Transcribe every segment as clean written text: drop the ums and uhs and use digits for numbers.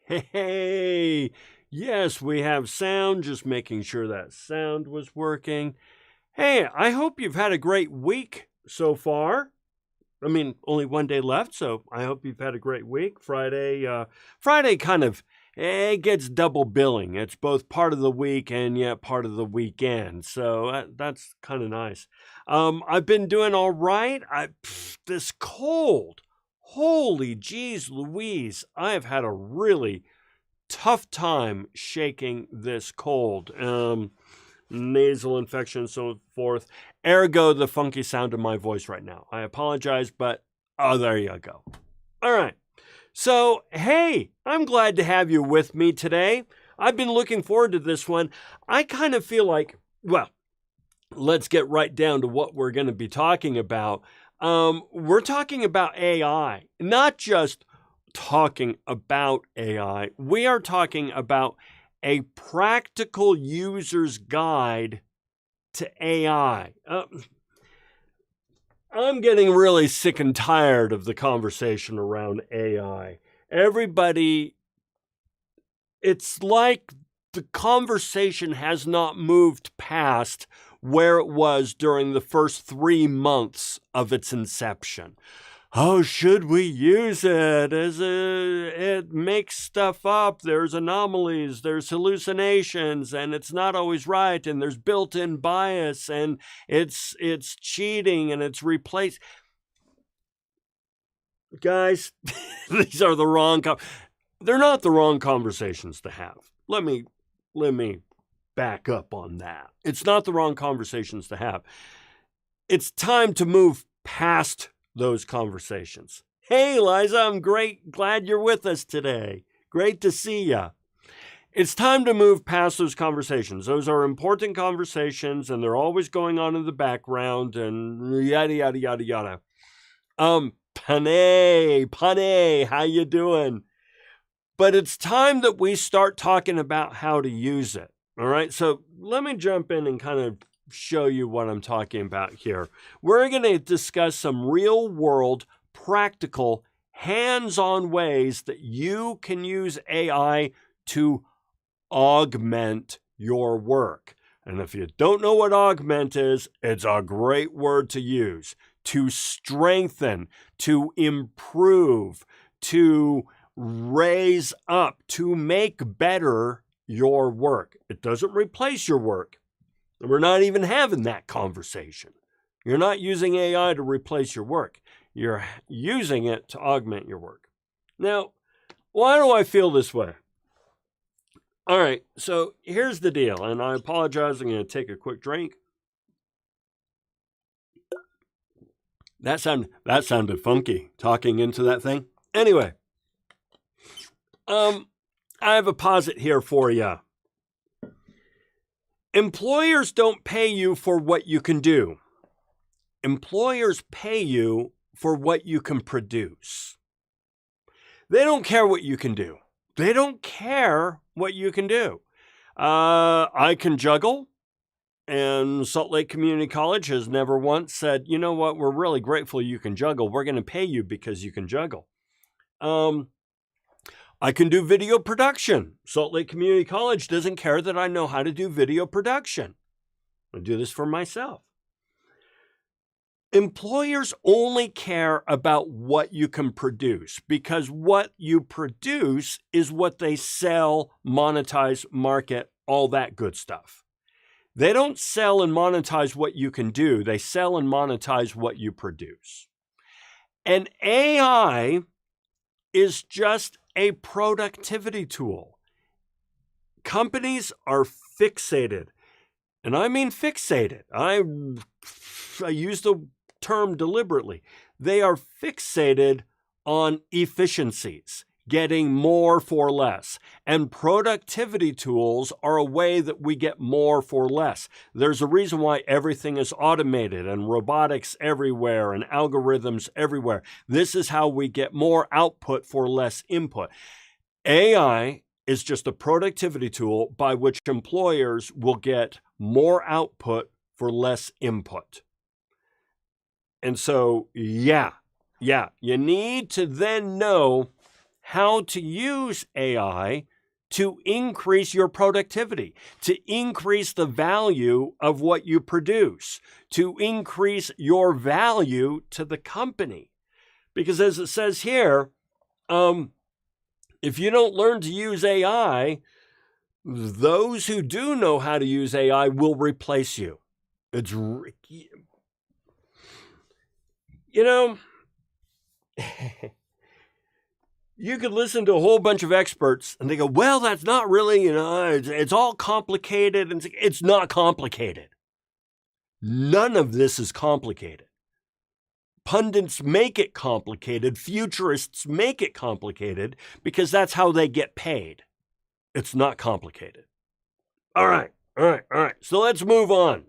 Hey, yes, we have sound, just making sure that sound was working. Hey, I hope you've had a great week so far. I mean, only one day left, so I hope you've had a great week. Friday kind of gets double billing. It's both part of the week and yet part of the weekend, so that's kind of nice. I've been doing all right. This cold, holy geez, Louise! I've had a really tough time shaking this cold. Nasal infection and so forth. Ergo, the funky sound of my voice right now. I apologize, but there you go. All right. So, hey, I'm glad to have you with me today. I've been looking forward to this one. I kind of feel like, well, let's get right down to what we're going to be talking about. We're talking about AI, not just talking about AI. We are talking about a practical user's guide to AI. I'm getting really sick and tired of the conversation around AI. It's like the conversation has not moved past where it was during the first 3 months of its inception. Oh, should we use it? It makes stuff up. There's anomalies, there's hallucinations, and it's not always right, and there's built-in bias, and it's cheating, and it's replaced. Guys, these are the wrong. They're not the wrong conversations to have. Let me back up on that. It's not the wrong conversations to have. It's time to move past those conversations. Hey, Liza, I'm glad you're with us today. Great to see ya. It's time to move past those conversations. Those are important conversations, and they're always going on in the background, and yada, yada, yada, yada. Pane, how you doing? But it's time that we start talking about how to use it. All right, so let me jump in and kind of show you what I'm talking about here. We're going to discuss some real-world, practical, hands-on ways that you can use AI to augment your work. And if you don't know what augment is, it's a great word to use. To strengthen, to improve, to raise up, to make better your work. It doesn't replace your work. We're not even having that conversation. You're not using AI to replace your work. You're using it to augment your work. Now, why do I feel this way? All right, so here's the deal, and I apologize. I'm going to take a quick drink. That sounded funky, talking into that thing. Anyway, I have a posit here for you. Employers don't pay you for what you can do. Employers pay you for what you can produce. They don't care what you can do. They don't care what you can do. I can juggle, and Salt Lake Community College has never once said, you know what, we're really grateful you can juggle. We're going to pay you because you can juggle. I can do video production. Salt Lake Community College doesn't care that I know how to do video production. I do this for myself. Employers only care about what you can produce because what you produce is what they sell, monetize, market, all that good stuff. They don't sell and monetize what you can do. They sell and monetize what you produce. And AI is just a productivity tool. Companies are fixated, and I mean fixated. I use the term deliberately. They are fixated on efficiencies, getting more for less. And productivity tools are a way that we get more for less. There's a reason why everything is automated and robotics everywhere and algorithms everywhere. This is how we get more output for less input. AI is just a productivity tool by which employers will get more output for less input. And so, you need to then know how to use AI to increase your productivity, to increase the value of what you produce, to increase your value to the company. Because as it says here, if you don't learn to use AI, those who do know how to use AI will replace you. It's, you know, you could listen to a whole bunch of experts and they go, well, that's not really, it's all complicated. And it's not complicated. None of this is complicated. Pundits make it complicated. Futurists make it complicated because that's how they get paid. It's not complicated. All right. So let's move on.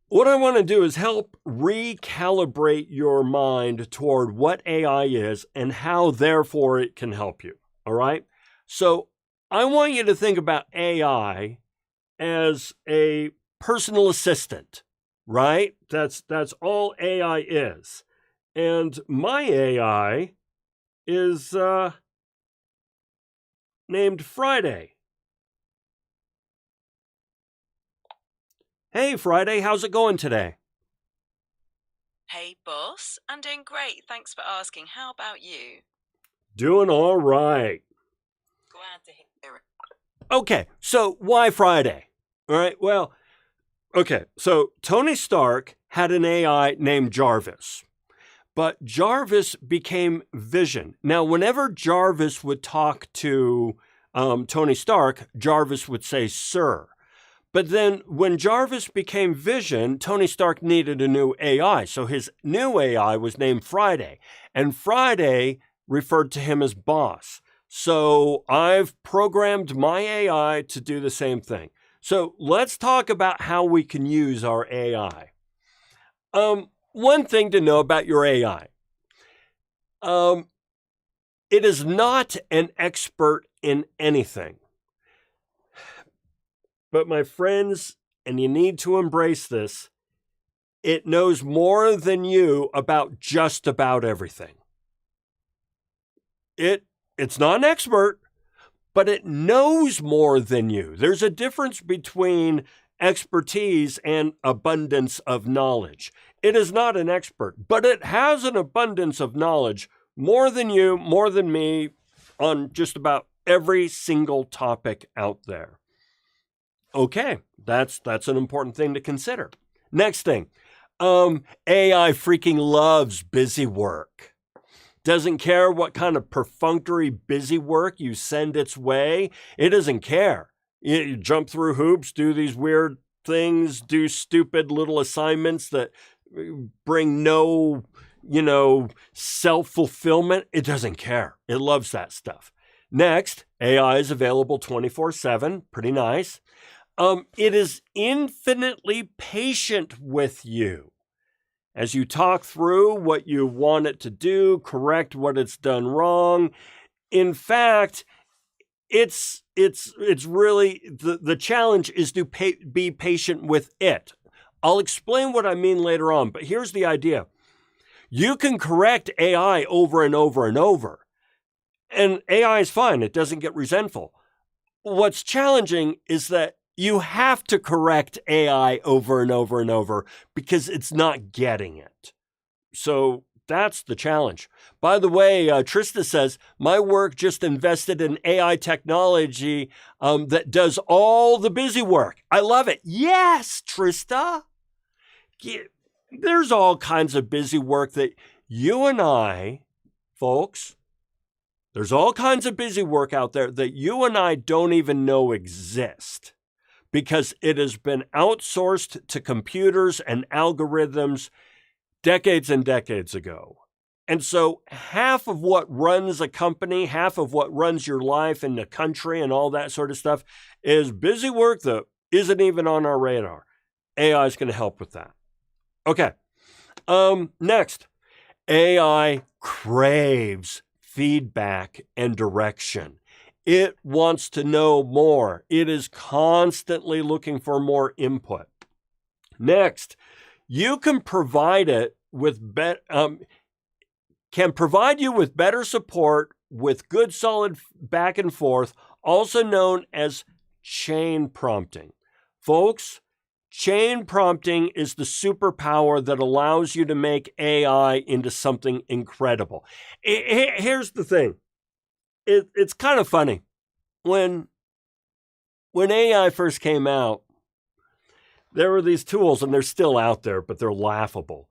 What I want to do is help recalibrate your mind toward what AI is and how, therefore, it can help you. All right? So I want you to think about AI as a personal assistant, right? That's all AI is. And my AI is named Friday. Hey, Friday, how's it going today? Hey, boss. I'm doing great. Thanks for asking. How about you? Doing all right. Glad to hear it. Okay, so why Friday? All right, well, okay, so Tony Stark had an AI named Jarvis, but Jarvis became Vision. Now, whenever Jarvis would talk to Tony Stark, Jarvis would say, sir. But then when Jarvis became Vision, Tony Stark needed a new AI. So his new AI was named Friday. And Friday referred to him as boss. So I've programmed my AI to do the same thing. So let's talk about how we can use our AI. One thing to know about your AI. It is not an expert in anything. But my friends, and you need to embrace this, it knows more than you about just about everything. It's not an expert, but it knows more than you. There's a difference between expertise and abundance of knowledge. It is not an expert, but it has an abundance of knowledge, more than you, more than me, on just about every single topic out there. Okay, that's an important thing to consider. Next thing, AI freaking loves busy work. Doesn't care what kind of perfunctory busy work you send its way. It doesn't care. You jump through hoops, do these weird things, do stupid little assignments that bring no, self-fulfillment. It doesn't care. It loves that stuff. Next, AI is available 24/7. Pretty nice. It is infinitely patient with you. As you talk through what you want it to do, correct what it's done wrong. In fact, it's really, the challenge is to be patient with it. I'll explain what I mean later on, but here's the idea. You can correct AI over and over and over, and AI is fine. It doesn't get resentful. What's challenging is that you have to correct AI over and over and over because it's not getting it. So that's the challenge. By the way, Trista says, my work just invested in AI technology that does all the busy work. I love it. Yes, Trista. There's all kinds of busy work that you and I, folks, there's all kinds of busy work out there that you and I don't even know exist, because it has been outsourced to computers and algorithms decades and decades ago. And so half of what runs a company, half of what runs your life in the country and all that sort of stuff is busy work that isn't even on our radar. AI is going to help with that. Okay. Next, AI craves feedback and direction. It wants to know more. It is constantly looking for more input. Next, you can provide it with can provide you with better support with good solid back and forth, also known as chain prompting. Folks, chain prompting is the superpower that allows you to make AI into something incredible. Here's the thing. It's kind of funny. When AI first came out, there were these tools, and they're still out there, but they're laughable.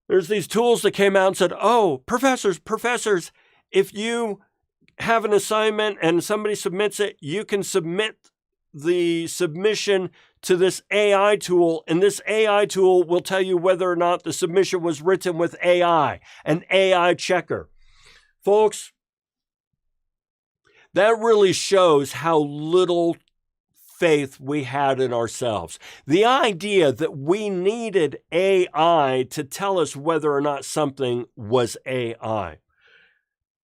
There's these tools that came out and said, oh, professors, if you have an assignment and somebody submits it, you can submit the submission to this AI tool, and this AI tool will tell you whether or not the submission was written with AI, an AI checker. Folks, that really shows how little faith we had in ourselves. The idea that we needed AI to tell us whether or not something was AI.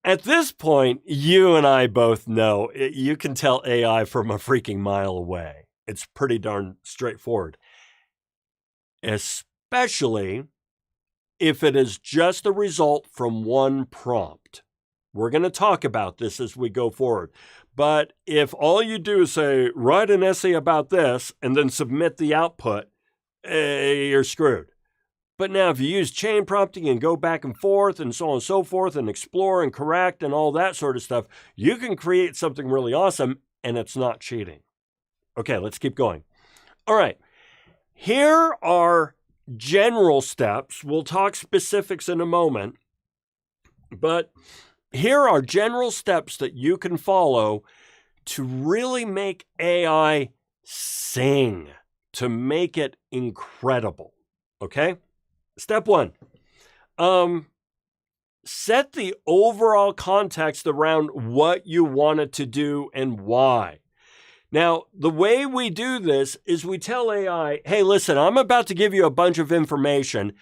At this point, you and I both know you can tell AI from a freaking mile away. It's pretty darn straightforward. Especially if it is just a result from one prompt. We're going to talk about this as we go forward. But if all you do is say, write an essay about this and then submit the output, you're screwed. But now if you use chain prompting and go back and forth and so on and so forth and explore and correct and all that sort of stuff, you can create something really awesome, and it's not cheating. Okay, let's keep going. All right, here are general steps. We'll talk specifics in a moment, but here are general steps that you can follow to really make AI sing, to make it incredible. Okay? Step 1. Set the overall context around what you want it to do and why. Now, the way we do this is we tell AI, hey, listen, I'm about to give you a bunch of information.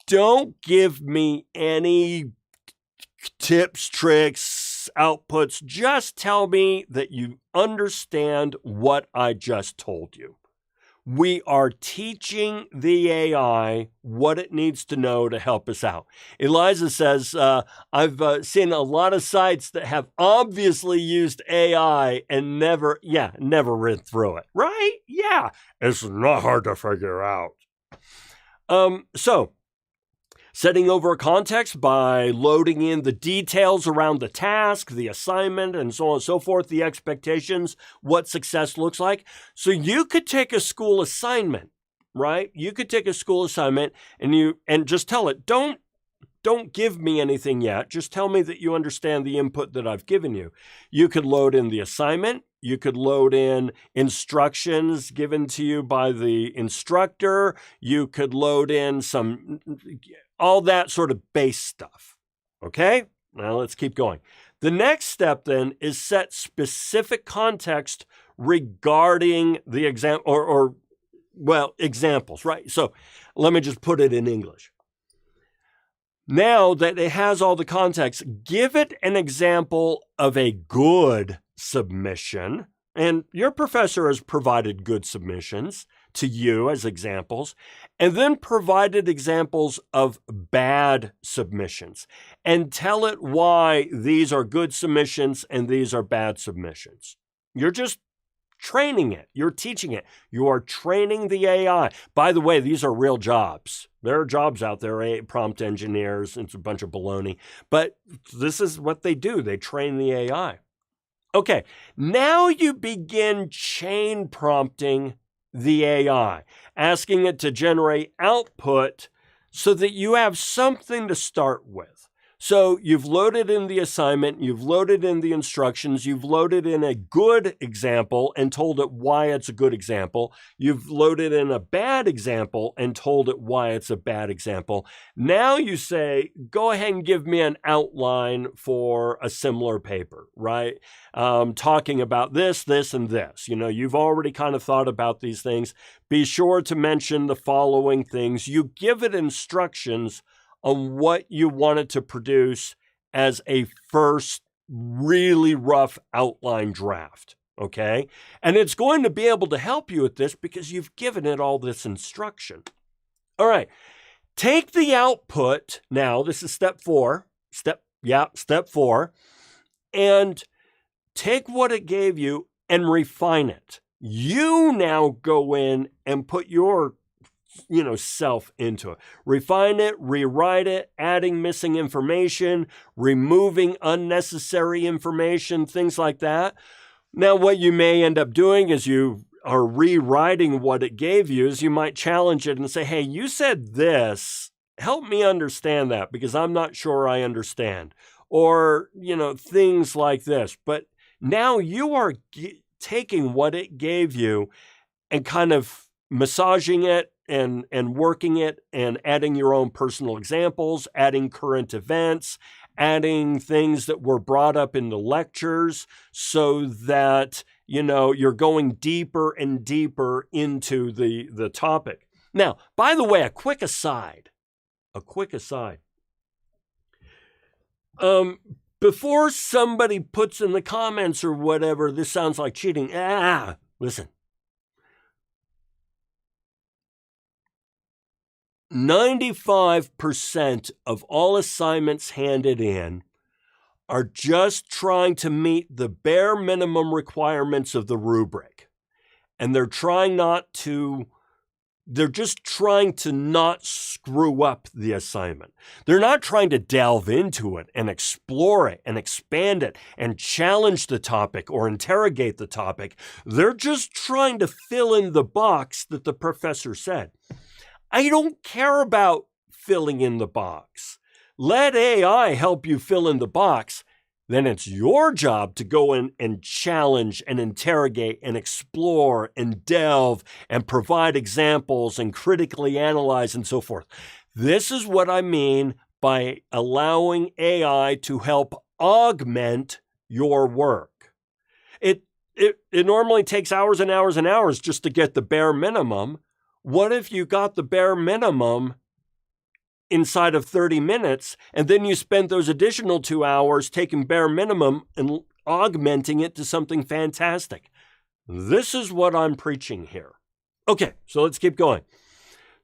Don't give me any tips, tricks, outputs. Just tell me that you understand what I just told you. We are teaching the AI what it needs to know to help us out. Eliza says, I've seen a lot of sites that have obviously used AI and never read through it, right? Yeah, it's not hard to figure out. So, setting over context by loading in the details around the task, the assignment, and so on and so forth, the expectations, what success looks like. So you could take a school assignment, right? You could take a school assignment and just tell it, don't give me anything yet. Just tell me that you understand the input that I've given you. You could load in the assignment. You could load in instructions given to you by the instructor. You could load in all that sort of base stuff. Okay? Now let's keep going. The next step then is set specific context regarding the examples, right? So let me just put it in English. Now that it has all the context, give it an example of a good submission. And your professor has provided good submissions to you as examples, and then provided examples of bad submissions. And tell it why these are good submissions and these are bad submissions. You're just training it. You're teaching it. You are training the AI. By the way, these are real jobs. There are jobs out there, prompt engineers. It's a bunch of baloney. But this is what they do. They train the AI. Okay, now you begin chain prompting the AI, asking it to generate output so that you have something to start with. So you've loaded in the assignment, you've loaded in the instructions, you've loaded in a good example and told it why it's a good example. You've loaded in a bad example and told it why it's a bad example. Now you say, go ahead and give me an outline for a similar paper, right? Talking about this, and this. You've already kind of thought about these things. Be sure to mention the following things. You give it instructions on what you want it to produce as a first really rough outline draft, okay? And it's going to be able to help you with this because you've given it all this instruction. All right, take the output now, this is step 4, step 4, and take what it gave you and refine it. You now go in and put your self into it. Refine it, rewrite it, adding missing information, removing unnecessary information, things like that. Now, what you may end up doing is you are rewriting what it gave you is you might challenge it and say, hey, you said this. Help me understand that because I'm not sure I understand. Or, things like this. But now you are taking what it gave you and kind of massaging it and working it and adding your own personal examples, adding current events, adding things that were brought up in the lectures so that, you're going deeper and deeper into the topic. Now, by the way, a quick aside. Before somebody puts in the comments or whatever, this sounds like cheating. Listen. 95% of all assignments handed in are just trying to meet the bare minimum requirements of the rubric. And they're just trying to not screw up the assignment. They're not trying to delve into it and explore it and expand it and challenge the topic or interrogate the topic. They're just trying to fill in the box that the professor said. I don't care about filling in the box. Let AI help you fill in the box. Then it's your job to go in and challenge and interrogate and explore and delve and provide examples and critically analyze and so forth. This is what I mean by allowing AI to help augment your work. It normally takes hours and hours and hours just to get the bare minimum. What if you got the bare minimum inside of 30 minutes, and then you spent those additional 2 hours taking bare minimum and augmenting it to something fantastic? This is what I'm preaching here. Okay, so let's keep going.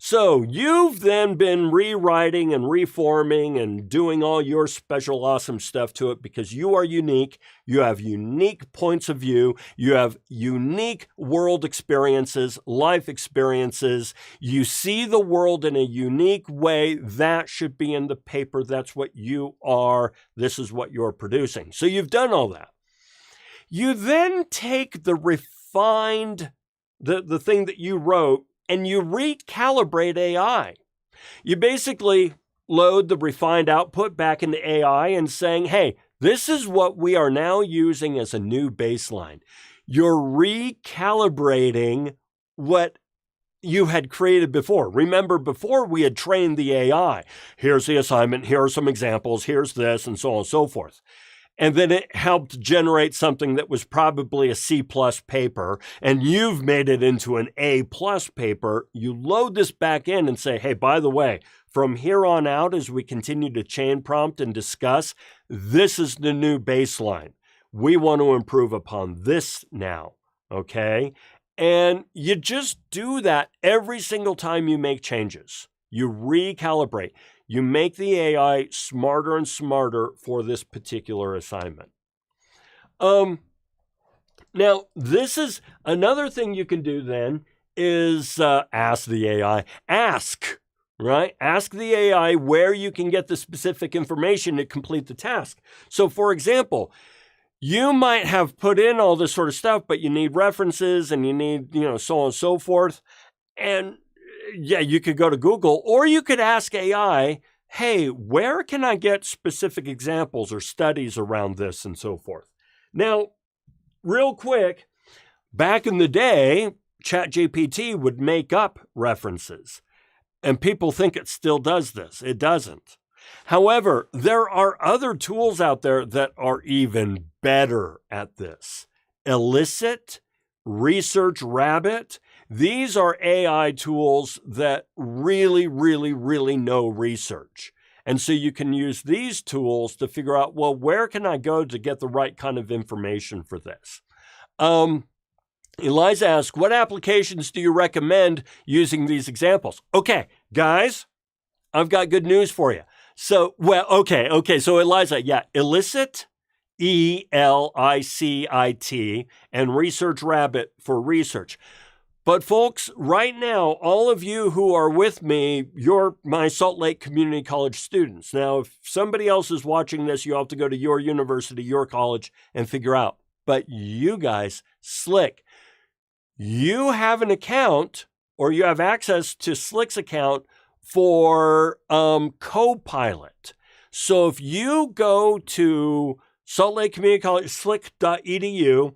So you've then been rewriting and reforming and doing all your special awesome stuff to it because you are unique. You have unique points of view. You have unique world experiences, life experiences. You see the world in a unique way. That should be in the paper. That's what you are. This is what you're producing. So you've done all that. You then take the refined, the thing that you wrote, and you recalibrate AI. You basically load the refined output back into AI and saying, hey, this is what we are now using as a new baseline. You're recalibrating what you had created before. Remember, before we had trained the AI. Here's the assignment, here are some examples, here's this, and so on and so forth. And then it helped generate something that was probably a C+ paper, and you've made it into an A+ paper. You load this back in and say, hey, by the way, from here on out, as we continue to chain prompt and discuss, this is the new baseline. We want to improve upon this now, okay? And you just do that every single time you make changes. You recalibrate. You make the AI smarter and smarter for this particular assignment. Now, this is another thing you can do then is ask the AI. Right? Ask the AI where you can get the specific information to complete the task. So, for example, you might have put in all this sort of stuff, but you need references and you need, so on and so forth. And yeah, you could go to Google, or you could ask AI, hey, where can I get specific examples or studies around this and so forth? Now, real quick, back in the day, ChatGPT would make up references, and people think it still does this. It doesn't. However, there are other tools out there that are even better at this. Elicit, Research Rabbit. These are AI tools that really, really, really know research. And so you can use these tools to figure out, well, where can I go to get the right kind of information for this? Eliza asks, what applications do you recommend using these examples? Okay, guys, I've got good news for you. So, well, okay. So Eliza, yeah, Elicit, Elicit, and Research Rabbit for research. But folks, right now, all of you who are with me, you're my Salt Lake Community College students. Now, if somebody else is watching this, you have to go to your university, your college, and figure out. But you guys, Slick, you have an account or you have access to Slick's account for Copilot. So if you go to Salt Lake Community College, slick.edu,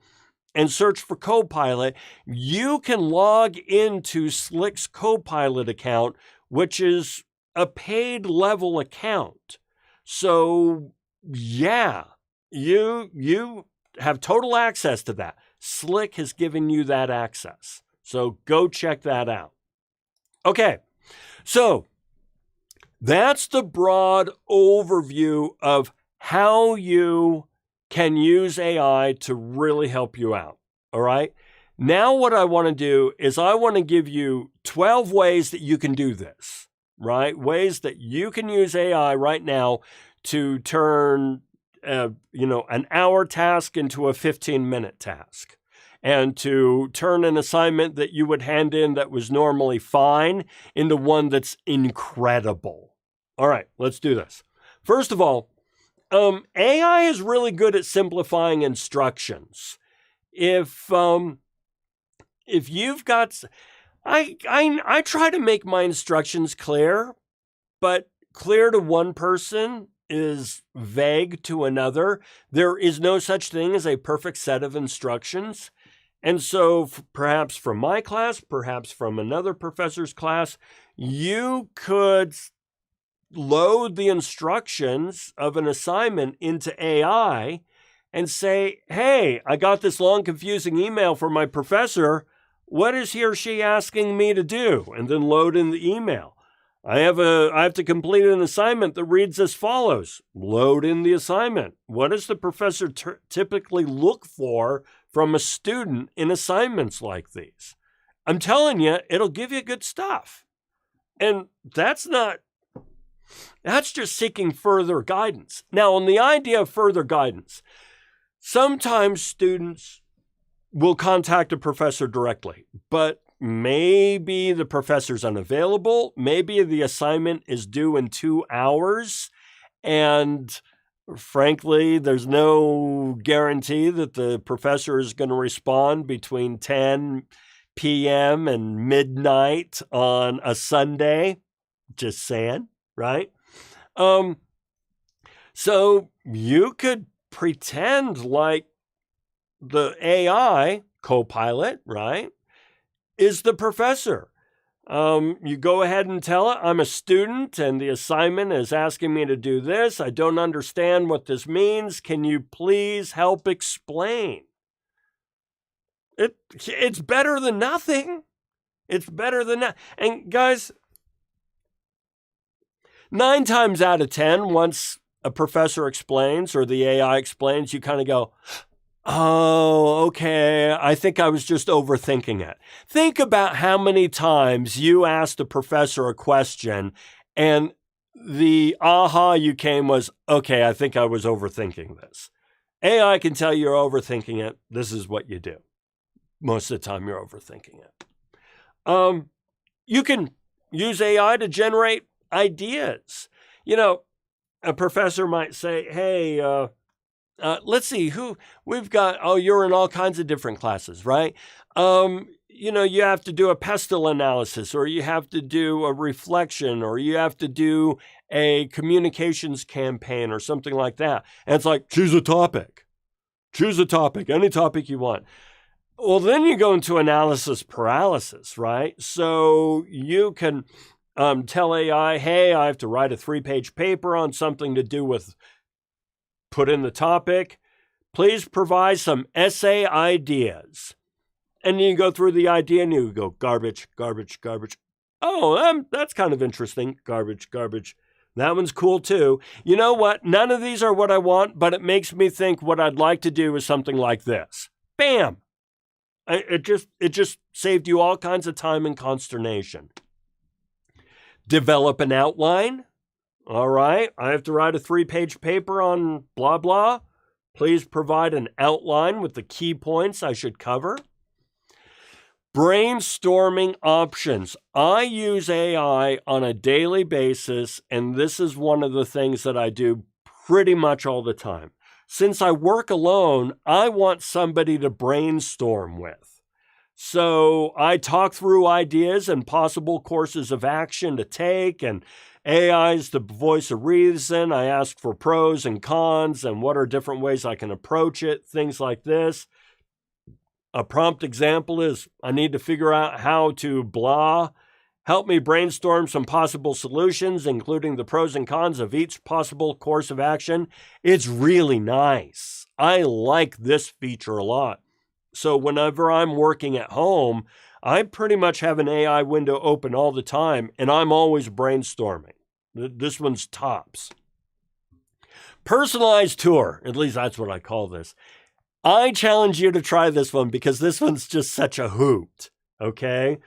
and search for Copilot, you can log into Slick's Copilot account, which is a paid level account. So yeah, you have total access to that. Slick has given you that access. So go check that out. Okay, so that's the broad overview of how you can use AI to really help you out. All right. Now, what I want to do is I want to give you 12 ways that you can do this, right? Ways that you can use AI right now to turn, an hour task into a 15-minute task, and to turn an assignment that you would hand in that was normally fine into one that's incredible. All right, let's do this. First of all, AI is really good at simplifying instructions. If you've got, I try to make my instructions clear, but clear to one person is vague to another. There is no such thing as a perfect set of instructions. And so perhaps from my class, perhaps from another professor's class, you could load the instructions of an assignment into AI and say, hey, I got this long, confusing email from my professor. What is he or she asking me to do? And then load in the email. I have to complete an assignment that reads as follows. Load in the assignment. What does the professor typically look for from a student in assignments like these? I'm telling you, it'll give you good stuff. And that's just seeking further guidance. Now, on the idea of further guidance, sometimes students will contact a professor directly, but maybe the professor's unavailable. Maybe the assignment is due in 2 hours. And frankly, there's no guarantee that the professor is going to respond between 10 p.m. and midnight on a Sunday. Just saying, right? So you could pretend like the AI Copilot, right, is the professor. You go ahead and tell it, I'm a student and the assignment is asking me to do this. I don't understand what this means. Can you please help explain? It's better than nothing. It's better than that. And guys, 9 times out of 10, once a professor explains or the AI explains, you kind of go, oh, okay, I think I was just overthinking it. Think about how many times you asked a professor a question and the aha you came was, okay, I think I was overthinking this. AI can tell you're overthinking it. This is what you do. Most of the time you're overthinking it. You can use AI to generate ideas. A professor might say, hey, let's see who we've got. Oh, you're in all kinds of different classes, right? You have to do a pestle analysis, or you have to do a reflection, or you have to do a communications campaign or something like that. And it's like, choose a topic, any topic you want. Well, then you go into analysis paralysis, right? So you can tell AI, hey, I have to write a 3-page paper on something to do with, put in the topic, please provide some essay ideas. And you go through the idea and you go garbage. Oh, that's kind of interesting. Garbage. That one's cool too. You know what? None of these are what I want, but it makes me think what I'd like to do is something like this. Bam. It just saved you all kinds of time and consternation. Develop an outline. All right, I have to write a 3-page paper on blah, blah. Please provide an outline with the key points I should cover. Brainstorming options. I use AI on a daily basis, and this is one of the things that I do pretty much all the time. Since I work alone, I want somebody to brainstorm with. So I talk through ideas and possible courses of action to take, and AI is the voice of reason. I ask for pros and cons and what are different ways I can approach it, things like this. A prompt example is, I need to figure out how to blah. Help me brainstorm some possible solutions, including the pros and cons of each possible course of action. It's really nice. I like this feature a lot. So whenever I'm working at home, I pretty much have an AI window open all the time, and I'm always brainstorming. This one's tops. Personalized tour, at least that's what I call this. I challenge you to try this one because this one's just such a hoot, okay?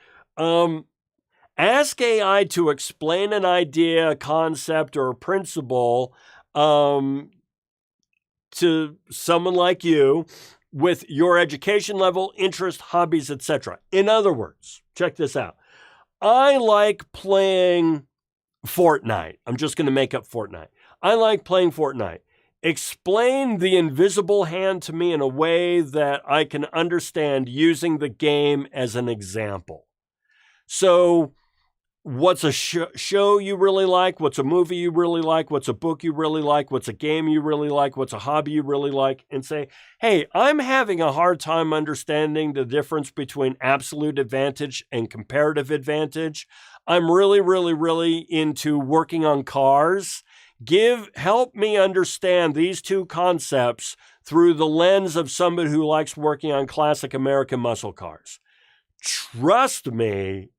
Ask AI to explain an idea, a concept, or a principle to someone like you with your education level, interest, hobbies, etc. In other words, check this out. I like playing Fortnite. I'm just going to make up Fortnite. I like playing Fortnite. Explain the invisible hand to me in a way that I can understand using the game as an example. So, what's a show you really like? What's a movie you really like? What's a book you really like? What's a game you really like? What's a hobby you really like? And say, hey, I'm having a hard time understanding the difference between absolute advantage and comparative advantage. I'm really into working on cars. Help me understand these two concepts through the lens of somebody who likes working on classic American muscle cars. Trust me,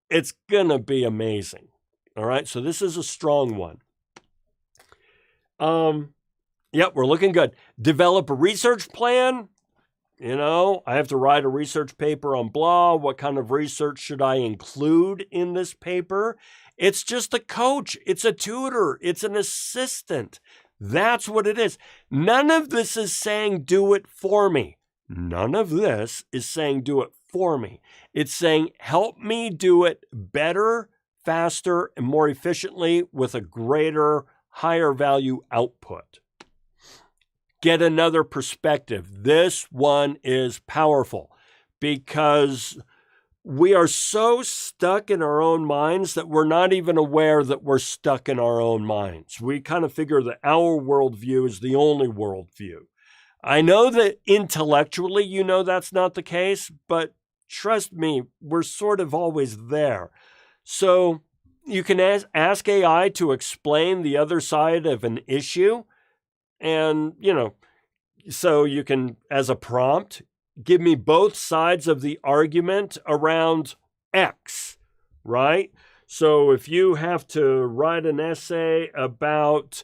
it's going to be amazing. All right, so this is a strong one. Yep, we're looking good. Develop a research plan. You know, I have to write a research paper on blah. What kind of research should I include in this paper? It's just a coach. It's a tutor. It's an assistant. That's what it is. None of this is saying do it for me. None of this is saying do it for me. It's saying help me do it better, faster, and more efficiently with a greater, higher value output. Get another perspective. This one is powerful because we are so stuck in our own minds that we're not even aware that we're stuck in our own minds. We kind of figure that our worldview is the only worldview. I know that intellectually you know that's not the case, but trust me, we're sort of always there. So you can ask AI to explain the other side of an issue. And, so you can, as a prompt, give me both sides of the argument around X, right? So if you have to write an essay about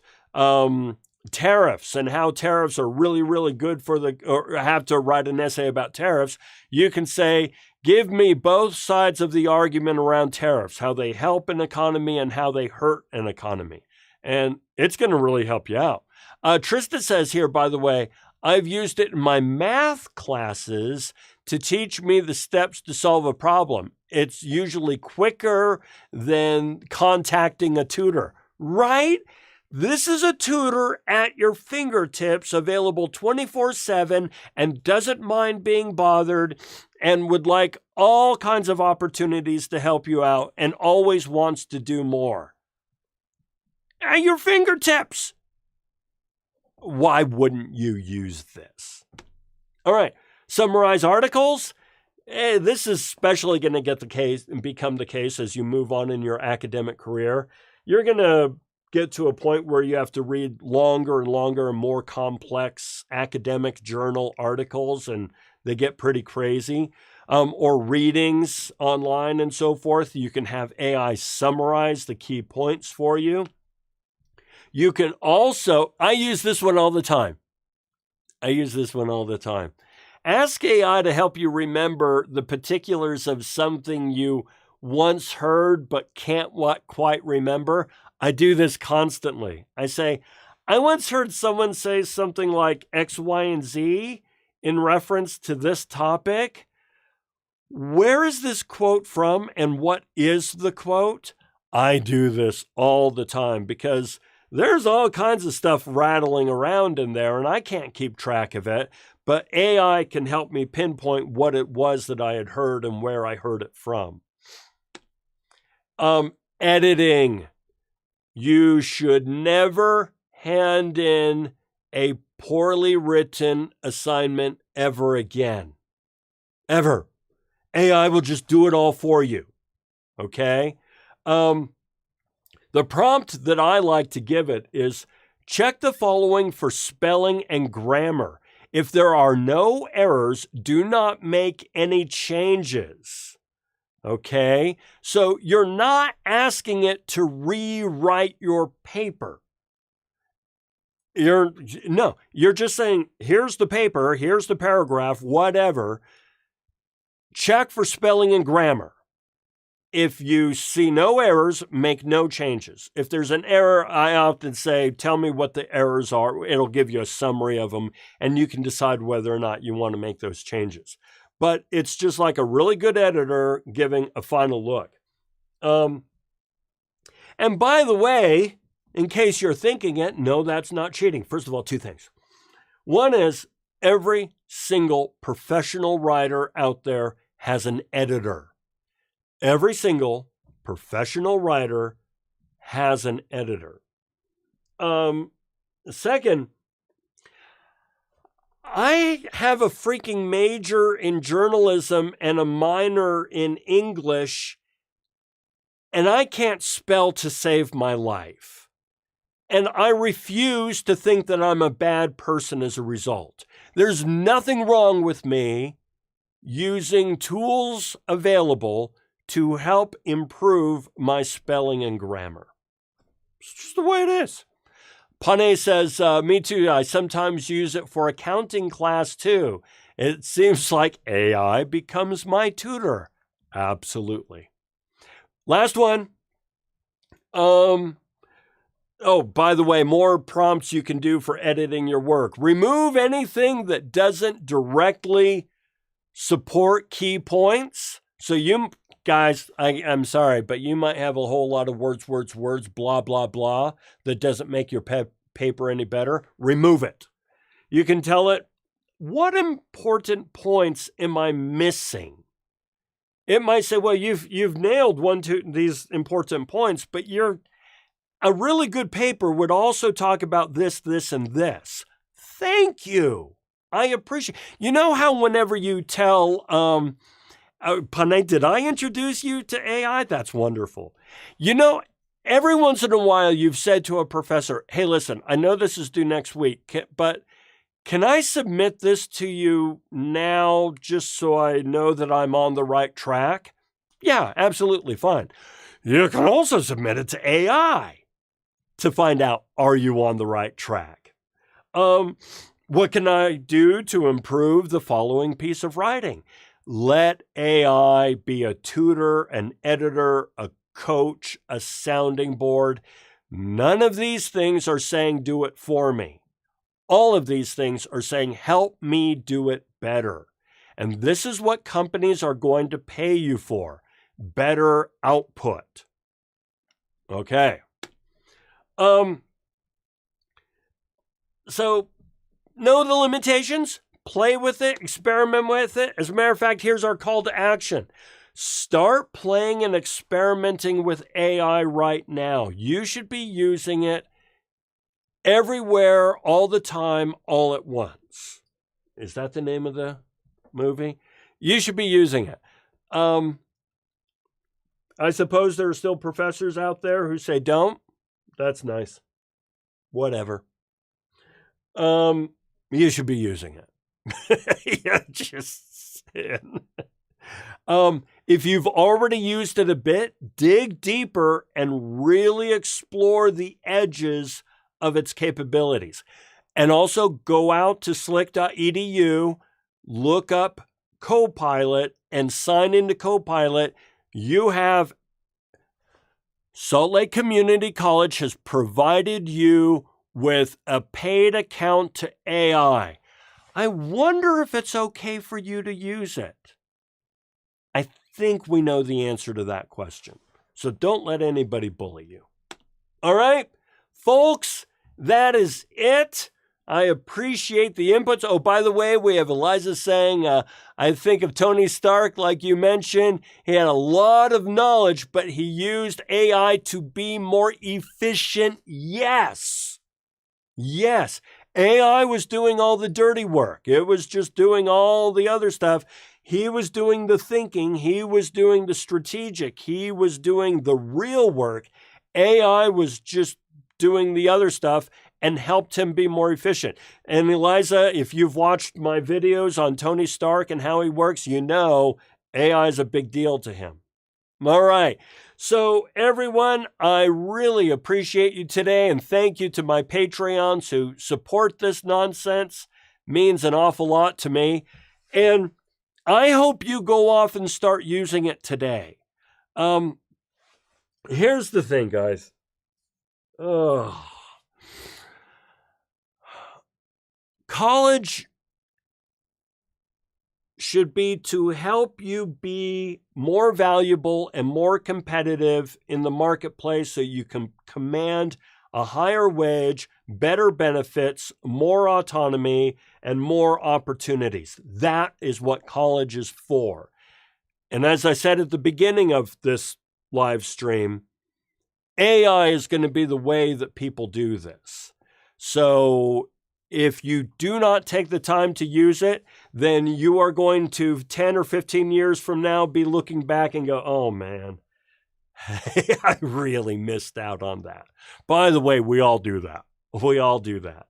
tariffs and how tariffs are really good or have to write an essay about tariffs, you can say, give me both sides of the argument around tariffs, how they help an economy and how they hurt an economy. And it's going to really help you out. Trista says here, by the way, I've used it in my math classes to teach me the steps to solve a problem. It's usually quicker than contacting a tutor, right? This is a tutor at your fingertips, available 24/7 and doesn't mind being bothered and would like all kinds of opportunities to help you out and always wants to do more. At your fingertips. Why wouldn't you use this? All right, summarize articles. This is especially going to get the case and become the case as you move on in your academic career. You're going to get to a point where you have to read longer and longer and more complex academic journal articles, and they get pretty crazy. Or readings online and so forth. You can have AI summarize the key points for you. You can also, I use this one all the time. Ask AI to help you remember the particulars of something you once heard but can't quite remember. I do this constantly. I say, I once heard someone say something like X, Y, and Z in reference to this topic. Where is this quote from and what is the quote? I do this all the time because there's all kinds of stuff rattling around in there and I can't keep track of it, but AI can help me pinpoint what it was that I had heard and where I heard it from. Editing. You should never hand in a poorly written assignment ever again. Ever. AI will just do it all for you. Okay? The prompt that I like to give it is check the following for spelling and grammar. If there are no errors, do not make any changes. Okay? So you're not asking it to rewrite your paper. You're just saying, here's the paper, here's the paragraph, whatever. Check for spelling and grammar. If you see no errors, make no changes. If there's an error, I often say, tell me what the errors are. It'll give you a summary of them, and you can decide whether or not you want to make those changes. But it's just like a really good editor giving a final look. And by the way, in case you're thinking it, no, that's not cheating. First of all, two things. One is every single professional writer out there has an editor. Every single professional writer has an editor. Second, I have a freaking major in journalism and a minor in English, and I can't spell to save my life. And I refuse to think that I'm a bad person as a result. There's nothing wrong with me using tools available to help improve my spelling and grammar. It's just the way it is. Pane says, me too. I sometimes use it for accounting class too. It seems like AI becomes my tutor. Absolutely. Last one. Oh, by the way, more prompts you can do for editing your work. Remove anything that doesn't directly support key points. So you guys, I'm sorry, but you might have a whole lot of words, blah, blah, blah, that doesn't make your paper any better. Remove it. You can tell it, what important points am I missing? It might say, well, you've nailed these important points, but a really good paper would also talk about this, and this. Thank you. I appreciate. You know how whenever you tell, Panay, did I introduce you to AI? That's wonderful. You know, every once in a while you've said to a professor, hey, listen, I know this is due next week, but can I submit this to you now just so I know that I'm on the right track? Yeah, absolutely fine. You can also submit it to AI to find out, are you on the right track? What can I do to improve the following piece of writing? Let AI be a tutor, an editor, a coach, a sounding board. None of these things are saying do it for me. All of these things are saying help me do it better. And this is what companies are going to pay you for. Better output. Okay. So know the limitations. Play with it, experiment with it. As a matter of fact, here's our call to action. Start playing and experimenting with AI right now. You should be using it everywhere, all the time, all at once. Is that the name of the movie? You should be using it. I suppose there are still professors out there who say don't. That's nice. Whatever. You should be using it. Yeah, just saying. If you've already used it a bit, dig deeper and really explore the edges of its capabilities. And also go out to slick.edu, look up Copilot, and sign into Copilot. You have Salt Lake Community College has provided you with a paid account to AI. I wonder if it's okay for you to use it. I think we know the answer to that question. So don't let anybody bully you. All right, folks, that is it. I appreciate the inputs. Oh, by the way, we have Eliza saying, I think of Tony Stark, like you mentioned. He had a lot of knowledge, but he used AI to be more efficient. Yes. Yes. AI was doing all the dirty work. It was just doing all the other stuff. He was doing the thinking. He was doing the strategic. He was doing the real work. AI was just doing the other stuff and helped him be more efficient. And Eliza, if you've watched my videos on Tony Stark and how he works, you know AI is a big deal to him. All right. So everyone, I really appreciate you today, and thank you to my Patreons who support this nonsense. Means an awful lot to me. And I hope you go off and start using it today. Here's the thing, guys. College should be to help you be more valuable and more competitive in the marketplace so you can command a higher wage, better benefits, more autonomy, and more opportunities. That is what college is for. And as I said at the beginning of this live stream, AI is going to be the way that people do this. So if you do not take the time to use it, then you are going to 10 or 15 years from now be looking back and go, oh man, I really missed out on that. By the way, we all do that. We all do that.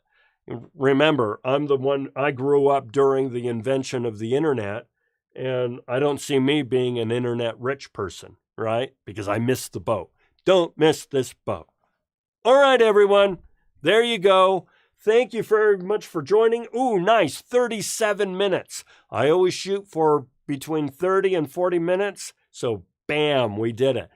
Remember, I grew up during the invention of the internet, and I don't see me being an internet rich person, right? Because I missed the boat. Don't miss this boat. All right, everyone. There you go. Thank you very much for joining. Ooh, nice. 37 minutes. I always shoot for between 30 and 40 minutes. So, bam, we did it.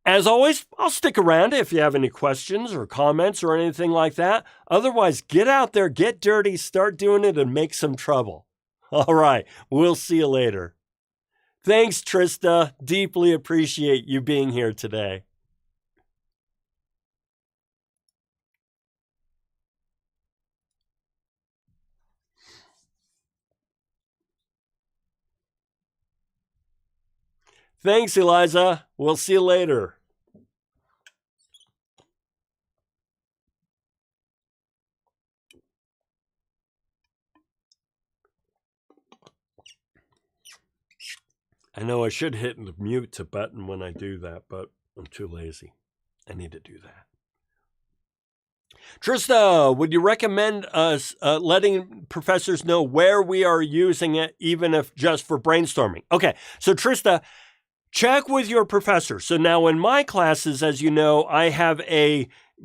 As always, I'll stick around if you have any questions or comments or anything like that. Otherwise, get out there, get dirty, start doing it, and make some trouble. All right. We'll see you later. Thanks, Trista. Deeply appreciate you being here today. Thanks, Eliza. We'll see you later. I know I should hit the mute button when I do that, but I'm too lazy. I need to do that. Trista, would you recommend us letting professors know where we are using it, even if just for brainstorming? Okay, so Trista, check with your professor. So now in my classes, as you know, I have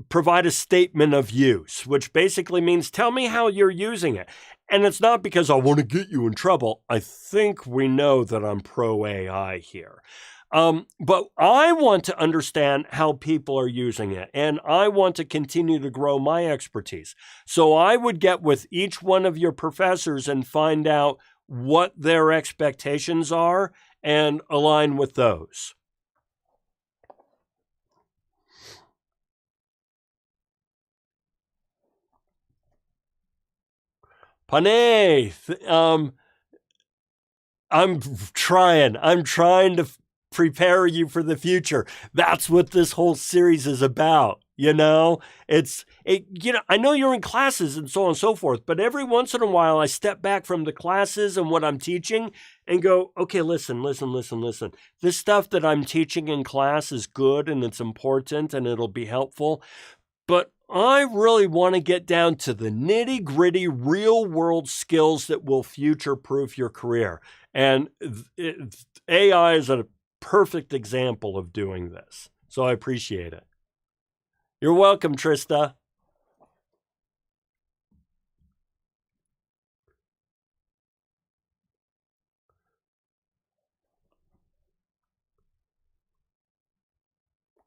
provide a statement of use, which basically means tell me how you're using it. And it's not because I want to get you in trouble. I think we know that I'm pro AI here. But I want to understand how people are using it, and I want to continue to grow my expertise. So I would get with each one of your professors and find out what their expectations are and align with those. Panay, I'm trying to prepare you for the future. That's what this whole series is about. You know, I know you're in classes and so on and so forth, but every once in a while I step back from the classes and what I'm teaching and go, okay, listen. This stuff that I'm teaching in class is good and it's important and it'll be helpful. But I really want to get down to the nitty gritty real world skills that will future proof your career. And AI is a perfect example of doing this. So I appreciate it. You're welcome, Trista.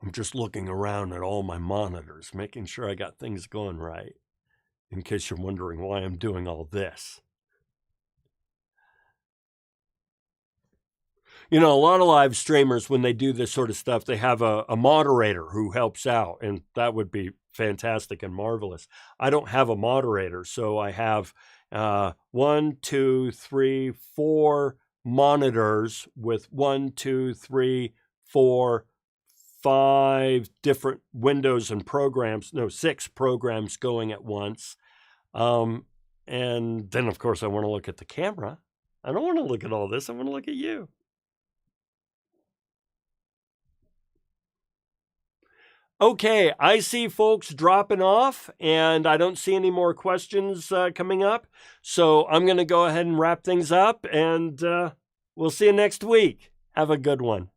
I'm just looking around at all my monitors, making sure I got things going right, in case you're wondering why I'm doing all this. You know, a lot of live streamers, when they do this sort of stuff, they have a moderator who helps out, and that would be fantastic and marvelous. I don't have a moderator, so I have 1, 2, 3, 4 monitors with 1, 2, 3, 4, 5 different windows and programs, no, 6 programs going at once. And then, of course, I want to look at the camera. I don't want to look at all this. I want to look at you. Okay, I see folks dropping off, and I don't see any more questions coming up. So I'm going to go ahead and wrap things up, and we'll see you next week. Have a good one.